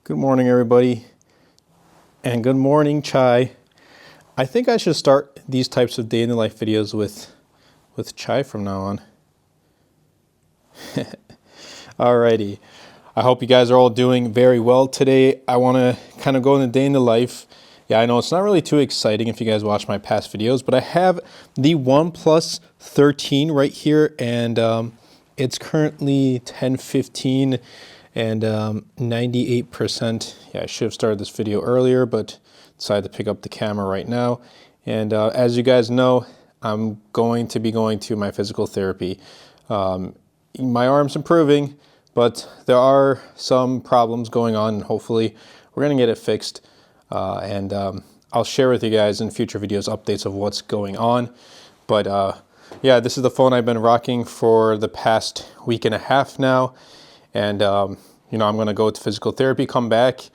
Good morning, everybody, and good morning, Chai. I think I should start these types of day in the life videos with Chai from now on. Alrighty, I hope you guys are all doing very well today. I want to kind of go in the day in the life. Yeah, I know it's not really too exciting if you guys watch my past videos, but I have the OnePlus 13 right here, and it's currently 10:15. And 98%. Yeah, I should have started this video earlier, but decided to pick up the camera right now. And as you guys know, I'm going to be going to my physical therapy. My arm's improving, but there are some problems going on. Hopefully, we're gonna get it fixed. And I'll share with you guys in future videos updates of what's going on. But yeah, this is the phone I've been rocking for the past week and a half now. And, you know, I'm going to go to physical therapy, come back.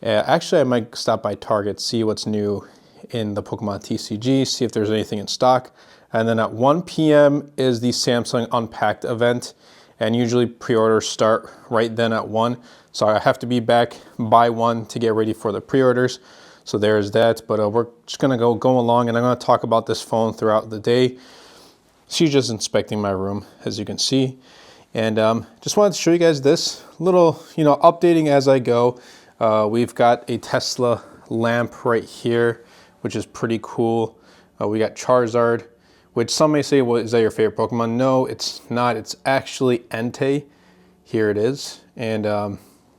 Actually, I might stop by Target, see what's new in the Pokemon TCG, see if there's anything in stock. And then at 1 p.m. is the Samsung Unpacked event. And usually pre-orders start right then at 1. So I have to be back by 1 to get ready for the pre-orders. So there's that. But we're just going to go along, and I'm going to talk about this phone throughout the day. She's just inspecting my room, as you can see. And just wanted to show you guys this little, you know, updating as I go. We've got a Tesla lamp right here, which is pretty cool. We got Charizard, which some may say, well, is that your favorite Pokemon? No, it's not. It's actually Entei. Here it is. And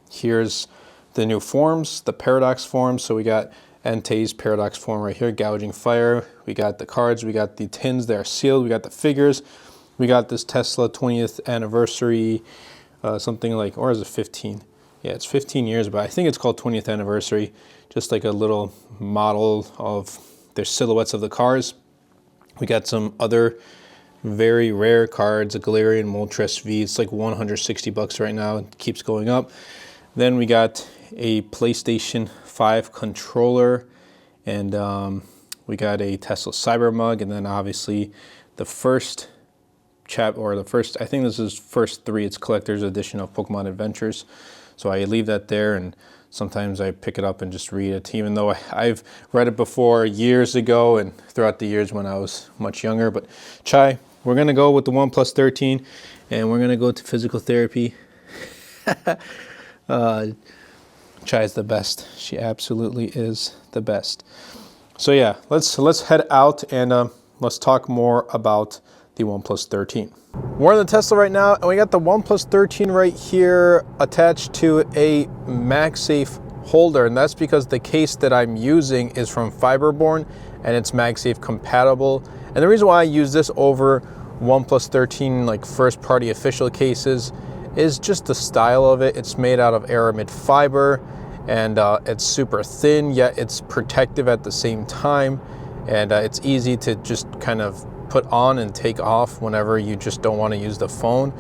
here's the new forms, the Paradox forms. So we got Entei's Paradox form right here, Gouging Fire. We got the cards. We got the tins that are sealed. We got the figures. We got this Tesla 20th anniversary, something like, or is it 15? Yeah, it's 15 years, but I think it's called 20th anniversary. Just like a little model of their silhouettes of the cars. We got some other very rare cards, a Galarian Moltres V. It's like 160 bucks right now. It keeps going up. Then we got a PlayStation 5 controller, and we got a Tesla Cyber Mug, and then obviously the first I think this is first 3, it's collector's edition of Pokemon Adventures. So I leave that there, and sometimes I pick it up and just read it, even though I've read it before years ago and throughout the years when I was much younger. But Chai, we're gonna go with the OnePlus 13, and we're gonna go to physical therapy. Chai's the best. She absolutely is the best. So yeah, let's head out, and let's talk more about the OnePlus 13. We're in the Tesla right now, and we got the OnePlus 13 right here attached to a MagSafe holder, and that's because the case that I'm using is from Fiberborn and it's MagSafe compatible. And the reason why I use this over OnePlus 13 like first party official cases is just the style of it. It's made out of aramid fiber, and it's super thin, yet it's protective at the same time, and it's easy to just kind of put on and take off whenever you just don't want to use the phone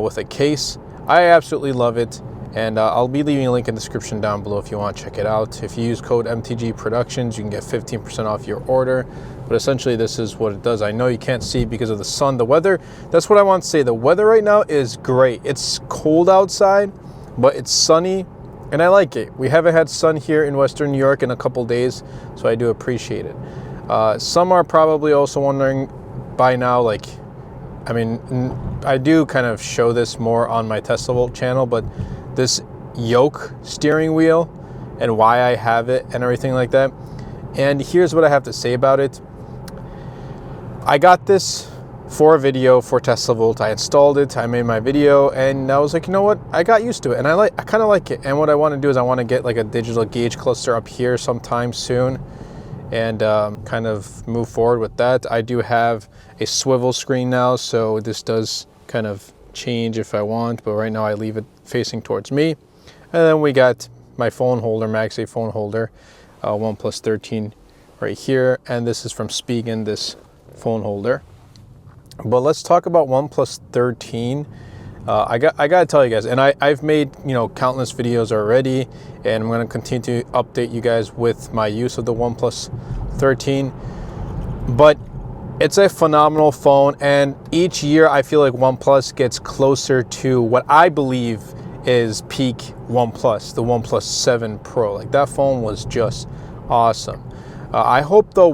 with a case. I absolutely love it, and I'll be leaving a link in the description down below if you want to check it out. If you use code MTG Productions, you can get 15% off your order. But essentially, this is what it does. I know you can't see because of the sun. The weather, that's what I want to say. The weather right now is great. It's cold outside, but it's sunny, and I like it. We haven't had sun here in Western New York in a couple days, so I do appreciate it. Some are probably also wondering by now, like, I mean, I do kind of show this more on my Tesla Volt channel, but this yoke steering wheel and why I have it and everything like that. And here's what I have to say about it. I got this for a video for Tesla Volt. I installed it, I made my video, and I was like, you know what? I got used to it, and I kind of like it. And what I want to do is I want to get like a digital gauge cluster up here sometime soon, and kind of move forward with that. I do have a swivel screen now, so this does kind of change if I want, but right now I leave it facing towards me. And then we got my phone holder, MagSafe phone holder, OnePlus 13 right here, and this is from Spigen, this phone holder. But let's talk about OnePlus 13. I gotta tell you guys, and I've made, you know, countless videos already, and I'm gonna continue to update you guys with my use of the OnePlus 13. But it's a phenomenal phone, and each year I feel like OnePlus gets closer to what I believe is peak OnePlus, the OnePlus 7 Pro. Like, that phone was just awesome. I hope though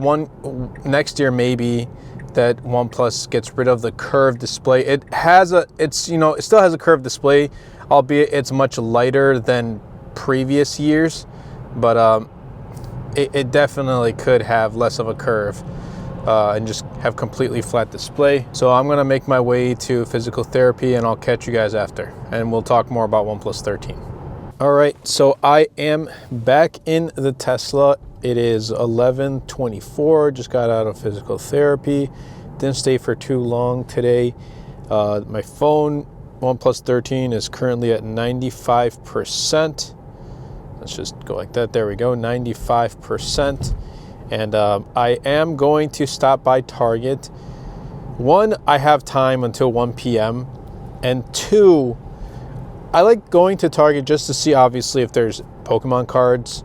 next year maybe that OnePlus gets rid of the curved display. It still has a curved display, albeit it's much lighter than previous years, but it definitely could have less of a curve and just have completely flat display. So I'm gonna make my way to physical therapy and I'll catch you guys after, and we'll talk more about OnePlus 13. All right, so I am back in the Tesla. It is 11:24, just got out of physical therapy. Didn't stay for too long today. My phone, OnePlus 13, is currently at 95%. Let's just go like that, there we go, 95%. And I am going to stop by Target. One, I have time until 1 p.m. And two, I like going to Target just to see, obviously, if there's Pokemon cards.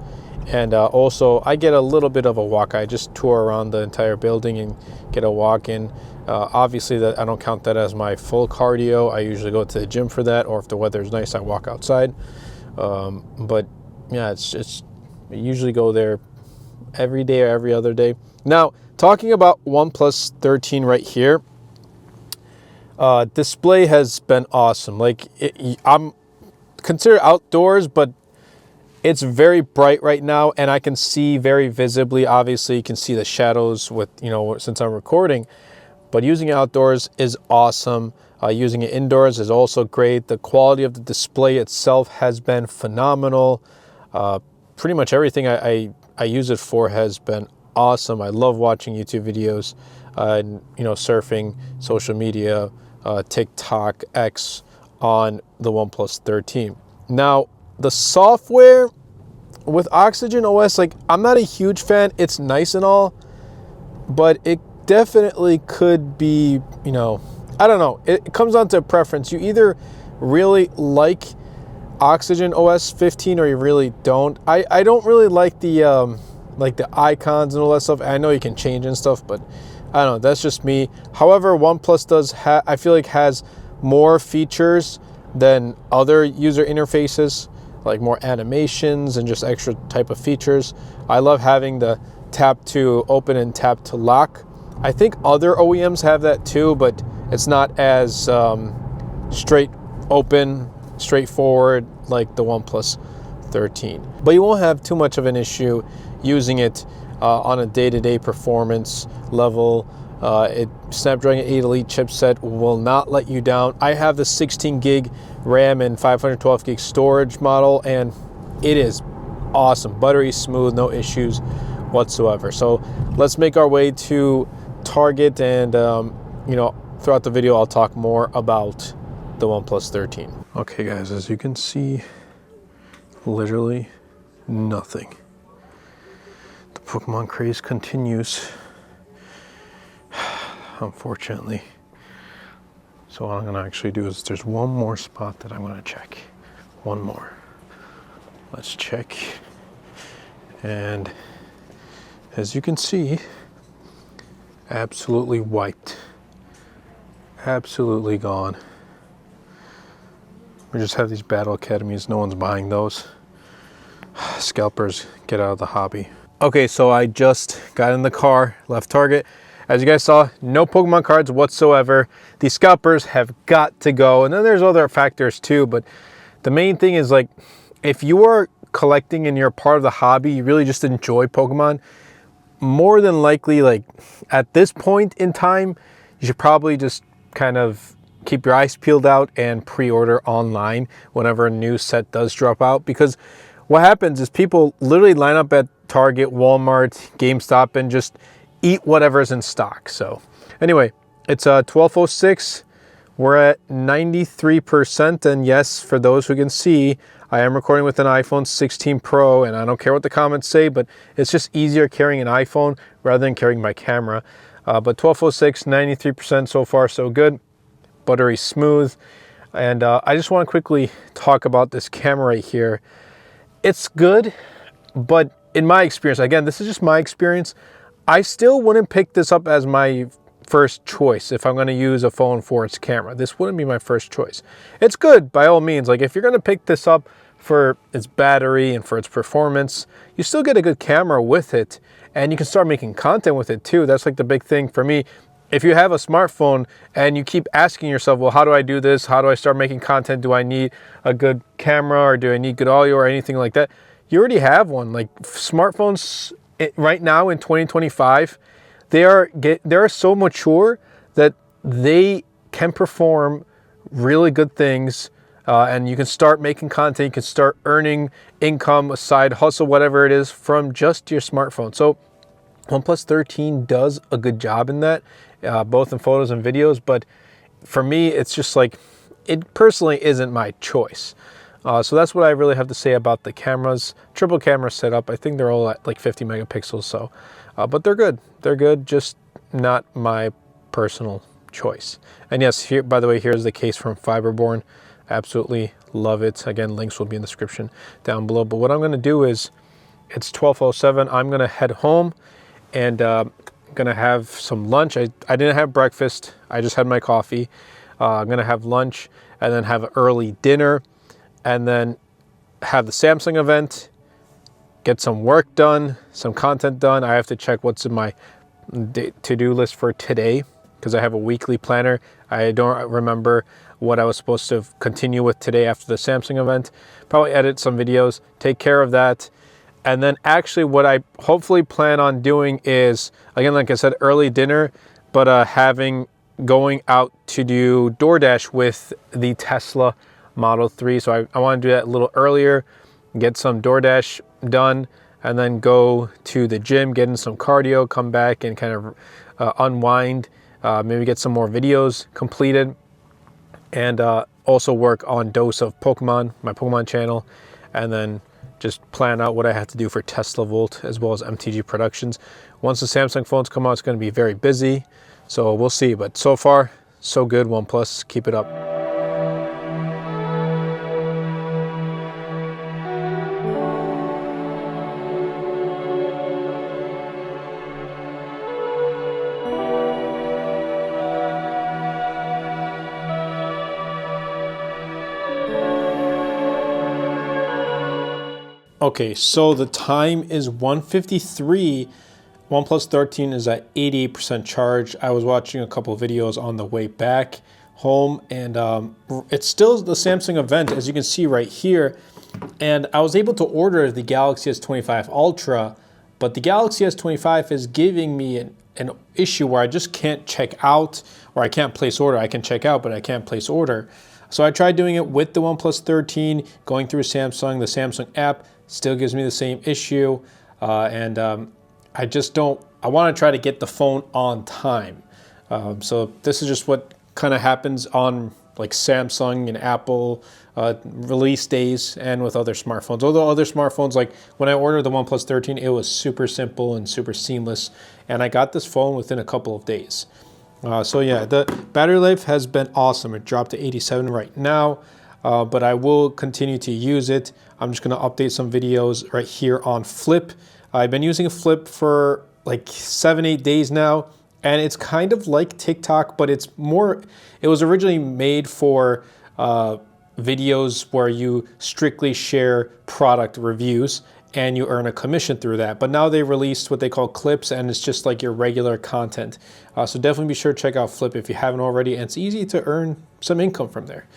And also, I get a little bit of a walk. I just tour around the entire building and get a walk in. Obviously, I don't count that as my full cardio. I usually go to the gym for that, or if the weather's nice, I walk outside. But yeah, I usually go there every day or every other day. Now, talking about OnePlus 13 right here, display has been awesome. Like, I'm considered outdoors, but it's very bright right now, and I can see very visibly. Obviously, you can see the shadows with, since I'm recording, but using it outdoors is awesome. Using it indoors is also great. The quality of the display itself has been phenomenal. Pretty much everything I use it for has been awesome. I love watching YouTube videos, and surfing, social media, TikTok, X on the OnePlus 13. Now, the software with Oxygen OS, like, I'm not a huge fan. It's nice and all, but it definitely could be, I don't know. It comes down to preference. You either really like Oxygen OS 15 or you really don't. I don't really like the icons and all that stuff. I know you can change and stuff, but I don't know. That's just me. However, OnePlus I feel like has more features than other user interfaces, like more animations and just extra type of features. I love having the tap to open and tap to lock. I think other OEMs have that too, but it's not as straight open, straightforward like the OnePlus 13. But you won't have too much of an issue using it on a day-to-day performance level. Snapdragon 8 Elite chipset will not let you down. I have the 16 gig RAM and 512 gig storage model, and it is awesome. Buttery smooth, no issues whatsoever. So let's make our way to Target, and throughout the video I'll talk more about the OnePlus 13. Okay guys, as you can see, literally nothing. The Pokemon craze continues, unfortunately. So what I'm gonna actually do is, there's one more spot that I'm gonna check. One more. Let's check. And as you can see, absolutely wiped. Absolutely gone. We just have these battle academies, no one's buying those. Scalpers, get out of the hobby. Okay, so I just got in the car, left Target. As you guys saw, no Pokemon cards whatsoever. These scalpers have got to go. And then there's other factors too, but the main thing is, like, if you are collecting and you're part of the hobby, you really just enjoy Pokemon, more than likely, like, at this point in time, you should probably just kind of keep your eyes peeled out and pre-order online whenever a new set does drop out. Because what happens is people literally line up at Target, Walmart, GameStop, and just eat whatever's in stock. So anyway, it's 12:06. We're at 93%, and yes, for those who can see, I am recording with an iPhone 16 Pro, and I don't care what the comments say, but it's just easier carrying an iPhone rather than carrying my camera. But 12:06, 93% so far, so good. Buttery smooth. And I just want to quickly talk about this camera right here. It's good, but in my experience, again, this is just my experience, I still wouldn't pick this up as my first choice if I'm going to use a phone for its camera. This wouldn't be my first choice. It's good by all means. Like if you're going to pick this up for its battery and for its performance, you still get a good camera with it, and you can start making content with it too. That's like the big thing for me. If you have a smartphone and you keep asking yourself, well, how do I do this? How do I start making content? Do I need a good camera, or do I need good audio or anything like that? You already have one. Like smartphones right now in 2025, they are so mature that they can perform really good things, and you can start making content. You can start earning income, a side hustle, whatever it is, from just your smartphone. So OnePlus 13 does a good job in that, both in photos and videos. But for me, it's just like, it personally isn't my choice. So that's what I really have to say about the cameras. Triple camera setup. I think they're all at like 50 megapixels. So, but they're good. They're good, just not my personal choice. And yes, here, by the way, here's the case from Fiberborn. Absolutely love it. Again, links will be in the description down below. But what I'm going to do is, it's 12:07. I'm going to head home and going to have some lunch. I didn't have breakfast. I just had my coffee. I'm going to have lunch and then have an early dinner, and then have the Samsung event, get some work done, some content done. I have to check what's in my to-do list for today, because I have a weekly planner. I don't remember what I was supposed to continue with today after the Samsung event. Probably edit some videos, take care of that. And then actually what I hopefully plan on doing is, again, like I said, early dinner, but going out to do DoorDash with the Tesla Model 3. So I want to do that a little earlier, get some DoorDash done, and then go to the gym, get in some cardio, come back and kind of unwind, maybe get some more videos completed, and also work on Dose of Pokemon, my Pokemon channel, and then just plan out what I have to do for Tesla Volt as well as MTG Productions. Once the Samsung phones come out, it's going to be very busy, so we'll see. But so far, so good. OnePlus, keep it up. Okay, so the time is 1:53. OnePlus 13 is at 88% charge. I was watching a couple of videos on the way back home, and it's still the Samsung event, as you can see right here. And I was able to order the Galaxy S25 Ultra, but the Galaxy S25 is giving me an issue where I just can't check out, or I can't place order. I can check out, but I can't place order. So I tried doing it with the OnePlus 13, going through Samsung, the Samsung app. Still gives me the same issue, and I just don't, I want to try to get the phone on time. So this is just what kind of happens on like Samsung and Apple release days, and with other smartphones. Although other smartphones, like when I ordered the OnePlus 13, it was super simple and super seamless, and I got this phone within a couple of days. So yeah, the battery life has been awesome. It dropped to 87 right now. But I will continue to use it. I'm just going to update some videos right here on Flip. I've been using Flip for like 7-8 days now, and it's kind of like TikTok, but it's more, it was originally made for videos where you strictly share product reviews and you earn a commission through that. But now they released what they call clips, and it's just like your regular content. So definitely be sure to check out Flip if you haven't already, and it's easy to earn some income from there.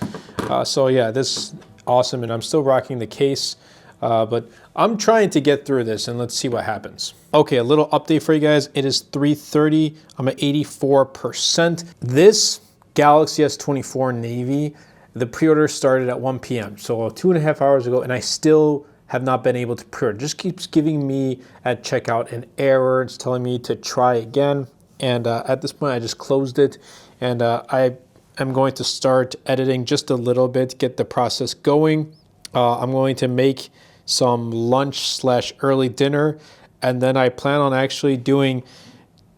So yeah, this is awesome, and I'm still rocking the case, but I'm trying to get through this, and let's see what happens. Okay, a little update for you guys. It is 3:30. I'm at 84%. This Galaxy S24 Navy, the pre-order started at 1 p.m. So 2.5 hours ago, and I still have not been able to pre-order. It just keeps giving me at checkout an error. It's telling me to try again. And at this point, I just closed it, and I'm going to start editing just a little bit, get the process going. I'm going to make some lunch / early dinner, and then I plan on actually doing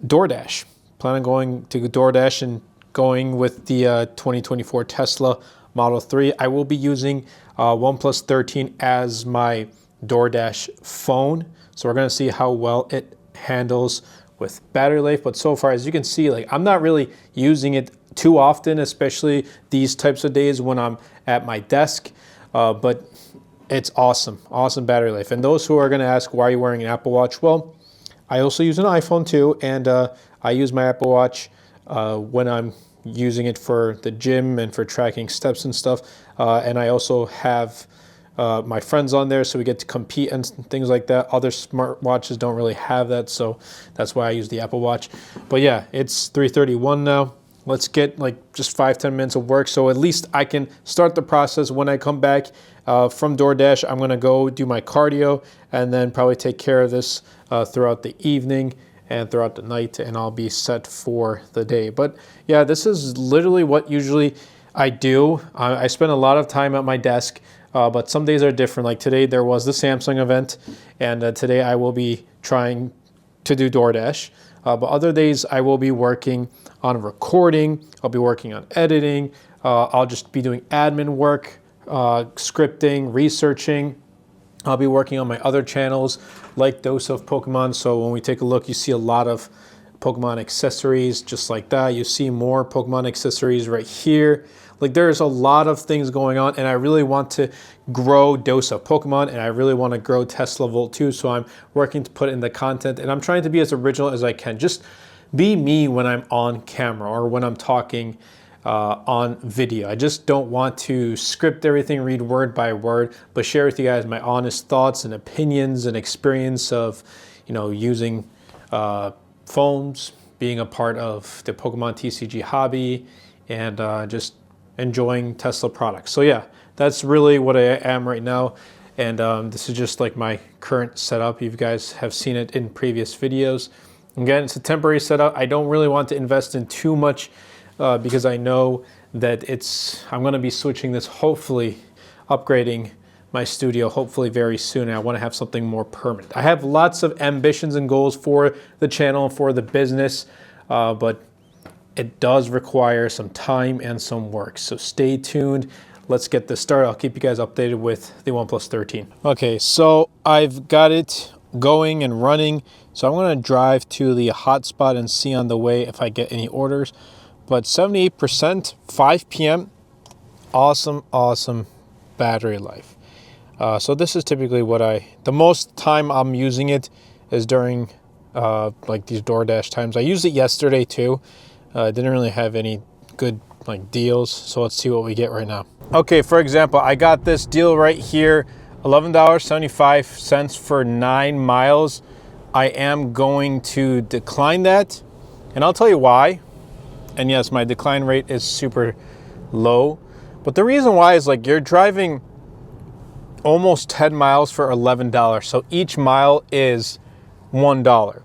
DoorDash. Plan on going to DoorDash and going with the 2024 Tesla Model 3. I will be using OnePlus 13 as my DoorDash phone, so we're going to see how well it handles with battery life. But so far, as you can see, like I'm not really using it too often, especially these types of days when I'm at my desk. But it's awesome battery life. And those who are going to ask, why are you wearing an Apple Watch? Well, I also use an iPhone too, and I use my Apple Watch when I'm using it for the gym and for tracking steps and stuff. And I also have my friends on there, so we get to compete and things like that. Other smartwatches don't really have that, so that's why I use the Apple Watch. But yeah, it's 3:31 now. Let's get like just 5-10 minutes of work, so at least I can start the process. When I come back from DoorDash, I'm gonna go do my cardio and then probably take care of this throughout the evening and throughout the night, and I'll be set for the day. But yeah, this is literally what usually I do. I spend a lot of time at my desk, but some days are different. Like today, there was the Samsung event, and today I will be trying to do DoorDash. But other days I will be working on recording, I'll be working on editing, I'll just be doing admin work, scripting, researching. I'll be working on my other channels like Dose of Pokemon. So when we take a look, you see a lot of Pokemon accessories just like that. You see more Pokemon accessories right here. Like there's a lot of things going on, and I really want to grow Dose of Pokemon, and I really want to grow Tesla Volt too. So I'm working to put in the content, and I'm trying to be as original as I can. Just be me when I'm on camera or when I'm talking on video. I just don't want to script everything, read word by word, but share with you guys my honest thoughts and opinions and experience of, you know, using phones, being a part of the Pokemon TCG hobby, and just enjoying Tesla products. So yeah, that's really what I am right now. And this is just like my current setup. You guys have seen it in previous videos. Again, it's a temporary setup. I don't really want to invest in too much because I know that I'm going to be switching this, hopefully upgrading my studio, hopefully very soon. And I want to have something more permanent. I have lots of ambitions and goals for the channel, for the business, but it does require some time and some work. So stay tuned. Let's get this started. I'll keep you guys updated with the OnePlus 13. Okay, so I've got it going and running. So I'm going to drive to the hotspot and see on the way if I get any orders. But 78%, 5 p.m. Awesome battery life. So this is typically what the most time I'm using it is during like these DoorDash times. I used it yesterday too. Didn't really have any good like deals, so let's see what we get right now. Okay, for example, I got this deal right here, $11.75 for 9 miles. I am going to decline that, and I'll tell you why. And yes, my decline rate is super low, but the reason why is like you're driving almost 10 miles for $11, so each mile is $1.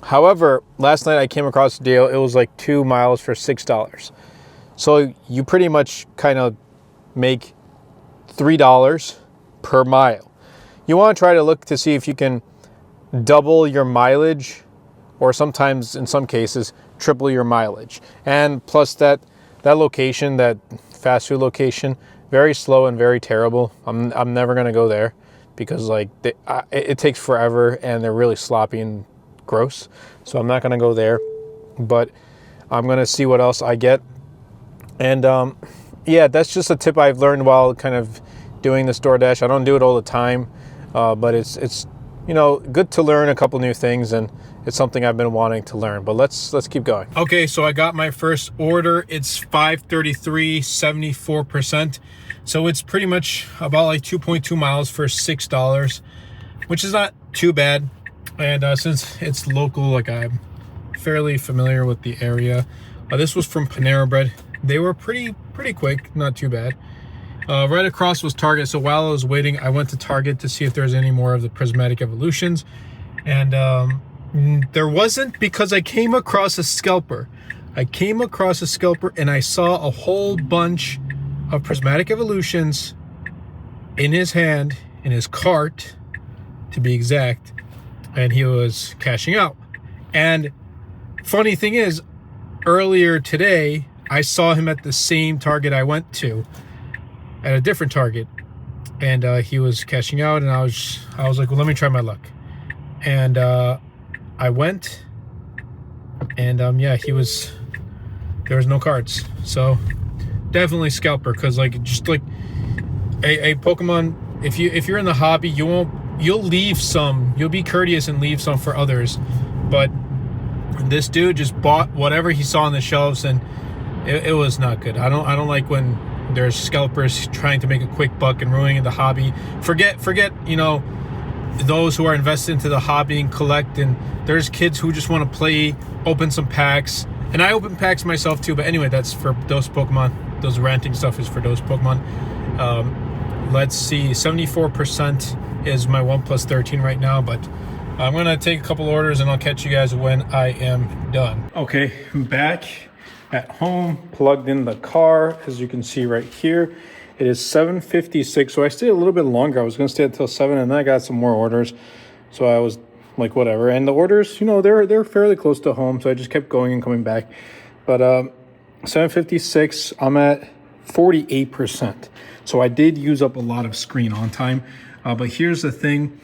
However, last night I came across a deal, it was like 2 miles for $6. So you pretty much kind of make $3 per mile. You want to try to look to see if you can double your mileage, or sometimes in some cases triple your mileage. And plus that location, that fast food location, very slow and very terrible. I'm never going to go there because like it takes forever and they're really sloppy and gross, so I'm not going to go there, but I'm going to see what else I get. And yeah, that's just a tip I've learned while kind of doing this DoorDash. I don't do it all the time, but it's you know, good to learn a couple new things, and it's something I've been wanting to learn. But let's keep going. Okay, so I got my first order. It's 533, 74%. So it's pretty much about like 2.2 miles for $6, which is not too bad. And since it's local, like I'm fairly familiar with the area. This was from Panera Bread. They were pretty quick, not too bad. Right across was Target. So while I was waiting, I went to Target to see if there's any more of the prismatic evolutions. And there wasn't, because I came across a scalper. And I saw a whole bunch of prismatic evolutions in his hand, in his cart, to be exact. And he was cashing out. And funny thing is, earlier today, I saw him at the same Target I went to, at a different Target, and he was cashing out, and I was like, well, let me try my luck. And I went, And yeah, there was no cards. So definitely scalper, because like just like a Pokemon, if you're in the hobby, you'll leave some, you'll be courteous and leave some for others. But this dude just bought whatever he saw on the shelves, and it was not good. I don't like when there's scalpers trying to make a quick buck and ruining the hobby. Forget those who are invested into the hobby and collect, and there's kids who just want to play, open some packs, and I open packs myself too. But anyway, that's for those Pokemon. Those ranting stuff is for those Pokemon. Let's see, 74% is my OnePlus 13 right now, but I'm gonna take a couple orders and I'll catch you guys when I am done. Okay, I'm back at home, plugged in the car. As you can see right here, it is 7:56, so I stayed a little bit longer. I was gonna stay until 7, and then I got some more orders, so I was like, whatever. And the orders, they're fairly close to home, so I just kept going and coming back. But 7:56, I'm at 48%. So I did use up a lot of screen on time. But here's the thing.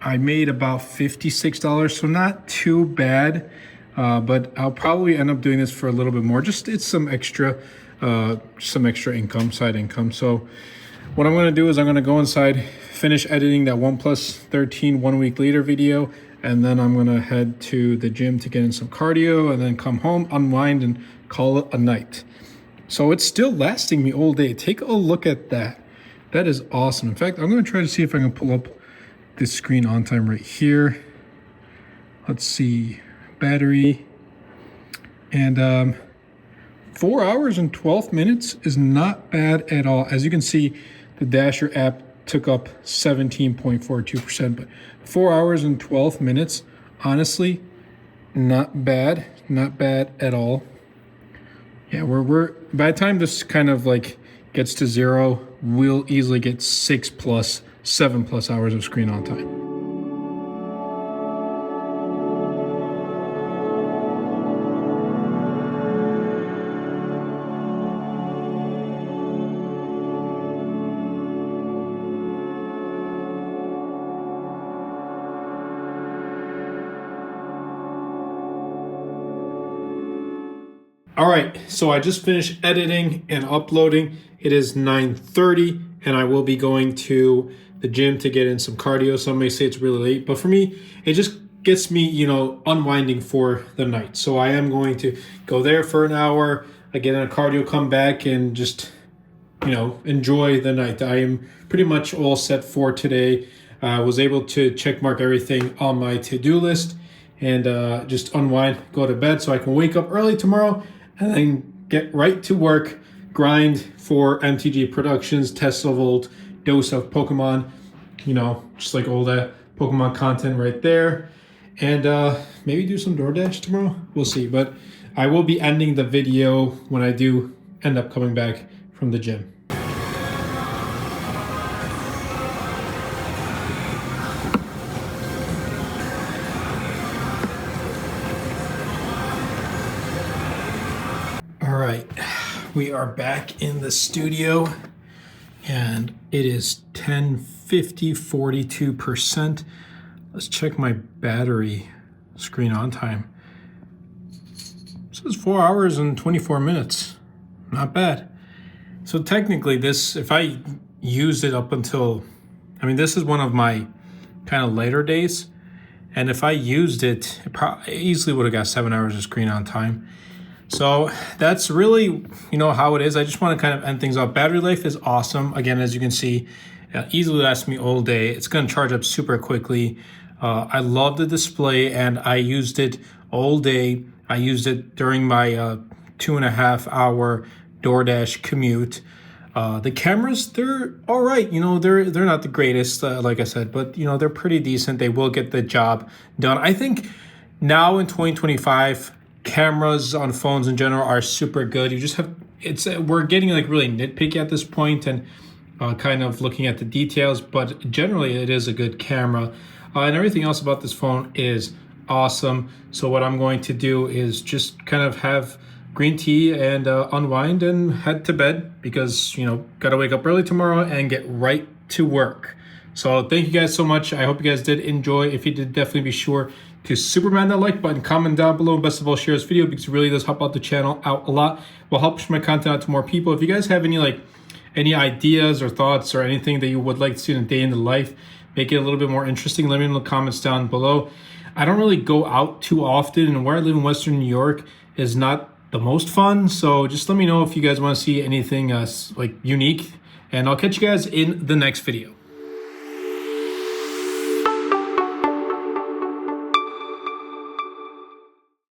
I made about $56, so not too bad. But I'll probably end up doing this for a little bit more. It's some extra income, side income. So what I'm gonna do is I'm gonna go inside, finish editing that OnePlus 13 1 week later video, and then I'm gonna head to the gym to get in some cardio, and then come home, unwind, and call it a night. So it's still lasting me all day. Take a look at that. That is awesome. In fact, I'm gonna try to see if I can pull up this screen on time right here. Let's see, battery. And 4 hours and 12 minutes is not bad at all. As you can see, the Dasher app took up 17.42%, but 4 hours and 12 minutes, honestly, not bad at all. Yeah, we're by the time this kind of like gets to 0, we'll easily get 7+ hours of screen on time. All right, so I just finished editing and uploading. It is 9:30, and I will be going to the gym to get in some cardio. Some may say it's really late, but for me, it just gets me, unwinding for the night. So I am going to go there for an hour, I get in a cardio, come back, and just, enjoy the night. I am pretty much all set for today. I was able to check mark everything on my to-do list, and just unwind, go to bed so I can wake up early tomorrow and then get right to work, grind for MTG Productions, Tesla Volt, dose of Pokemon, just like all that Pokemon content right there. And maybe do some DoorDash tomorrow. We'll see. But I will be ending the video when I do end up coming back from the gym. All right, we are back in the studio, and it is 10:50, 42%. Let's check my battery screen on time. It says 4 hours and 24 minutes. Not bad. So technically this, if I used it up until, this is one of my kind of later days. And if I used it, it easily would have got 7 hours of screen on time. So that's really, how it is. I just want to kind of end things off. Battery life is awesome. Again, as you can see, easily lasts me all day. It's going to charge up super quickly. I love the display, and I used it all day. I used it during my 2.5 hour DoorDash commute. The cameras, they're all right. They're not the greatest, like I said, but they're pretty decent. They will get the job done. I think now in 2025, cameras on phones in general are super good. You just have, we're getting like really nitpicky at this point and kind of looking at the details, but generally it is a good camera. And everything else about this phone is awesome. So what I'm going to do is just kind of have green tea and unwind and head to bed, because gotta wake up early tomorrow and get right to work. So thank you guys so much. I hope you guys did enjoy. If you did, definitely be sure to superman that like button, comment down below, and best of all, share this video because it really does help out the channel out a lot. Will help push my content out to more people. If you guys have any ideas or thoughts or anything that you would like to see in a day in the life, make it a little bit more interesting, let me know in the comments down below. I don't really go out too often, and where I live in Western New York is not the most fun, so just let me know if you guys want to see anything like unique, and I'll catch you guys in the next video.